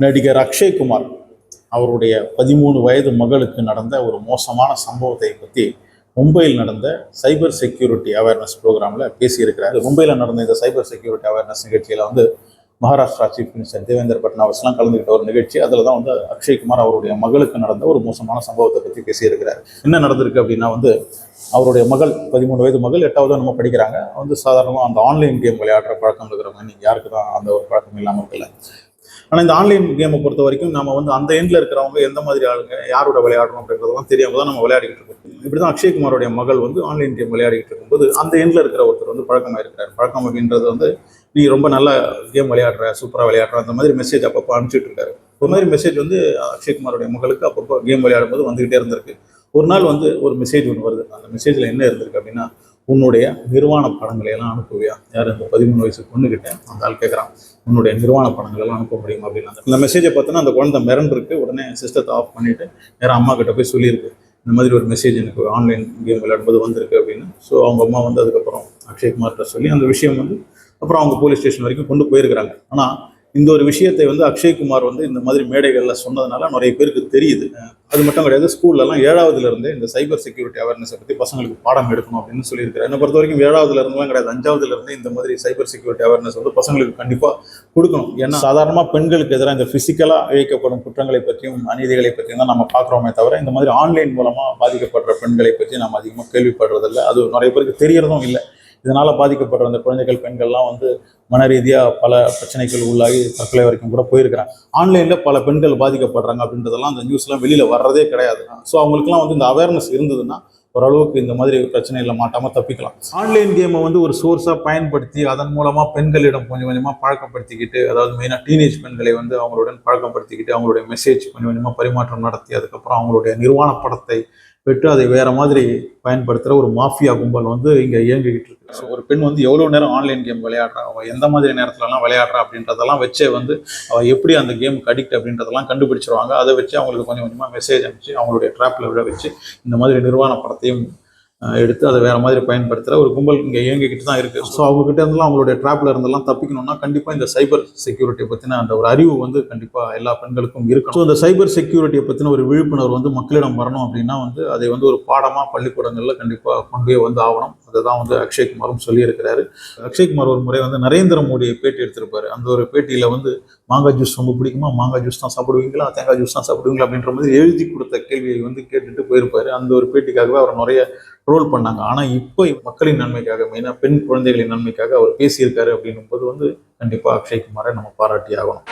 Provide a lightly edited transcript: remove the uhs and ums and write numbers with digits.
நடிகர் அக்ஷய்குமார் அவருடைய 13 வயது மகளுக்கு நடந்த ஒரு மோசமான சம்பவத்தை பற்றி மும்பையில் நடந்த சைபர் செக்யூரிட்டி அவேர்னஸ் ப்ரோக்ராமில் பேசியிருக்கிறார். மும்பையில் நடந்த இந்த சைபர் செக்யூரிட்டி அவேர்னஸ் நிகழ்ச்சியில் மகாராஷ்டிரா சீஃப் மினிஸ்டர் தேவேந்திர பட்னாவிஸ்லாம் கலந்துக்கிட்ட ஒரு நிகழ்ச்சி. அதில் தான் அக்ஷய்குமார் அவருடைய மகளுக்கு நடந்த ஒரு மோசமான சம்பவத்தை பற்றி பேசியிருக்கிறார். என்ன நடந்திருக்கு அப்படின்னா அவருடைய மகள் 13 வயது மகள் 8வது நம்ம படிக்கிறாங்க. சாதாரணமாக அந்த ஆன்லைன் கேம் விளையாடுற பழக்கம் இருக்கிறவங்க நீங்கள் யாருக்கு தான் அந்த ஒரு பழக்கம் இல்லாமல் இருக்குல்ல. ஆனால் இந்த ஆன்லைன் கேமை பொறுத்த வரைக்கும் நம்ம அந்த எண்டில் இருக்கிறவங்க எந்த மாதிரி ஆளுங்க யாரோட விளையாடணும் அப்படின்றதெல்லாம் தெரியாமல் தான் நம்ம விளையாடிக்கிட்டு இருக்கோம். இப்படி தான் அக்ஷய்குமாரோடைய மகள் ஆன்லைன் கேம் விளையாடிக்கிட்டு இருக்கும்போது அந்த எண்டில் இருக்கிற ஒருத்தர் பழக்கமாக இருக்கிறார். பழக்கம் அப்படின்றது நீ ரொம்ப நல்ல கேம் விளையாடுற, சூப்பராக விளையாடுற, அந்த மாதிரி மெசேஜ் அப்பப்போ அனுப்பிச்சிட்டு இருக்காரு. ஒரு மாதிரி மெசேஜ் அக்ஷய்குமாரோடைய மகளுக்கு அப்பப்போ கேம் விளையாடும் போது வந்துகிட்டே இருந்திருக்கு. ஒரு நாள் ஒரு மெசேஜ் ஒன்று வருது. அந்த மெசேஜில் என்ன இருந்திருக்கு அப்படின்னா, உன்னுடைய நிர்வாண படங்களை எல்லாம் அனுப்புவியா? யார் இந்த 13 வயசு பொண்ணுகிட்ட அந்த ஆள் கேட்குறான், உன்னுடைய நிர்வாண படங்கள் எல்லாம் அனுப்ப முடியுமா அப்படின்னு. இந்த மெசேஜை பார்த்தோன்னா அந்த குழந்தை மிரண்டிருக்கு. உடனே சிஸ்டத்தை ஆஃப் பண்ணிவிட்டு நேராக அம்மா கிட்ட போய் சொல்லியிருக்கு, இந்த மாதிரி ஒரு மெசேஜ் எனக்கு ஆன்லைன் கேம் விளையாடும்போது வந்திருக்கு அப்படின்னு. ஸோ அவங்க அம்மா அதுக்கப்புறம் அக்ஷய்குமார்கிட்ட சொல்லி அந்த விஷயம் அப்புறம் அவங்க போலீஸ் ஸ்டேஷன் வரைக்கும் கொண்டு போயிருக்கிறாங்க. ஆனால் இந்த ஒரு விஷயத்தை அக்ஷய்குமார் இந்த மாதிரி மேடைகளில் சொன்னதுனால நிறைய பேருக்கு தெரியுது. அது மட்டும் கிடையாது, ஸ்கூல்லலாம் 7வதுல இருந்தே இந்த சைபர் செக்யூரிட்டி அவேர்னஸை பற்றி பசங்களுக்கு பாடம் எடுக்கணும் அப்படின்னு சொல்லியிருக்காரு. என்னை பொறுத்த வரைக்கும் 7வதுல இருந்துலாம் கிடையாது, 5வதுல இருந்தே இந்த மாதிரி சைபர் செக்யூரிட்டி அவேர்னஸ் பசங்களுக்கு கண்டிப்பாக கொடுக்கணும். ஏன்னா சாதாரணமாக பெண்களுக்கு எதிராக இந்த ஃபிசிக்கலாக இழைக்கப்படும் குற்றங்களை பற்றியும் அநீதிகளை பற்றியும் தான் நம்ம பார்க்குறோமே தவிர, இந்த மாதிரி ஆன்லைன் மூலமாக பாதிக்கப்படுற பெண்களை பற்றி நம்ம அதிகமாக கேள்விப்படுறதில்லை. அது நிறைய பேருக்கு தெரியறதும் இல்லை. இதனால் பாதிக்கப்படுற அந்த குழந்தைகள் பெண்கள்லாம் மன ரீதியாக பல பிரச்சனைகள் உள்ளாகி தற்கொலை வரைக்கும் கூட போயிருக்கிறாங்க. ஆன்லைனில் பல பெண்கள் பாதிக்கப்படுறாங்க அப்படின்றதெல்லாம் அந்த நியூஸ்லாம் வெளியில் வர்றதே கிடையாது. ஸோ அவங்களுக்குலாம் இந்த அவேர்னஸ் இருந்ததுன்னா ஓரளவுக்கு இந்த மாதிரி பிரச்சனைகளை மாட்டாமல் தப்பிக்கலாம். ஆன்லைன் கேமை ஒரு சோர்ஸாக பயன்படுத்தி அதன் மூலமாக பெண்களிடம் கொஞ்சம் கொஞ்சமாக பழக்கப்படுத்திக்கிட்டு, அதாவது மெயினாக டீனேஜ் பெண்களை அவங்களுடன் பழக்கப்படுத்திக்கிட்டு அவங்களுடைய மெசேஜ் கொஞ்சம் கொஞ்சமாக பரிமாற்றம் நடத்தி அதுக்கப்புறம் அவங்களுடைய நிர்வாண படத்தை பெற்று அதை வேற மாதிரி பயன்படுத்துகிற ஒரு மாஃபியா கும்பல் இங்கே இயங்கிக்கிட்டு இருக்கு. ஸோ ஒரு பெண் எவ்வளோ நேரம் ஆன்லைன் கேம் விளையாடுறா, அவள் எந்த மாதிரி நேரத்துலலாம் விளையாடுறா அப்படின்றதெல்லாம் வச்சே அவள் எப்படி அந்த கேமுக்கு அடிக்ட் அப்படின்றதெல்லாம் கண்டுபிடிச்சிருவாங்க. அதை வச்சு அவங்களுக்கு கொஞ்சம் கொஞ்சமாக மெசேஜ் அனுப்பிச்சு அவங்களுடைய ட்ராப்பில் விட வச்சு இந்த மாதிரி நிர்வாண படத்தையும் எடுத்து அதை வேற மாதிரி பயன்படுத்துகிற ஒரு கும்பல் இங்கே இயங்கிக்கிட்டு தான் இருக்குது. ஸோ அவங்ககிட்ட இருந்தெல்லாம் அவங்களுடைய ட்ராப்பில் இருந்தெல்லாம் தப்பிக்கணும்னா கண்டிப்பாக இந்த சைபர் செக்யூரிட்டியை பற்றின அந்த ஒரு அறிவு கண்டிப்பாக எல்லா பெண்களுக்கும் இருக்கும். ஸோ இந்த சைபர் செக்யூரிட்டியை பற்றின ஒரு விழிப்புணர்வு மக்களிடம் வரணும் அப்படின்னா அதை ஒரு பாடமாக பள்ளிக்கூடங்களில் கண்டிப்பாக கொண்டு போய் ஆகணும். அதை தான் அக்ஷய்குமாரும் சொல்லியிருக்கிறாரு. அக்ஷய்குமார் ஒரு முறை நரேந்திர மோடியை பேட்டி எடுத்திருப்பாரு. அந்த ஒரு பேட்டியில் மாங்காய் ஜூஸ் ரொம்ப பிடிக்குமா, மாங்காய் ஜூஸ் தான் சாப்பிடுவீங்களா, தேங்காய் ஜூஸ் தான் சாப்பிடுவீங்களா அப்படின்ற மாதிரி எழுதி கொடுத்த கேள்வியை கேட்டுட்டு போயிருப்பாரு. அந்த ஒரு பேட்டிக்காகவே அவர் நிறைய ட்ரோல் பண்ணாங்க. ஆனால் இப்போ மக்களின் நன்மைக்காக, மெயினாக பெண் குழந்தைகளின் நன்மைக்காக அவர் பேசியிருக்காரு அப்படின்னும் போது கண்டிப்பாக அக்ஷய்குமாரை நம்ம பாராட்டி ஆகணும்.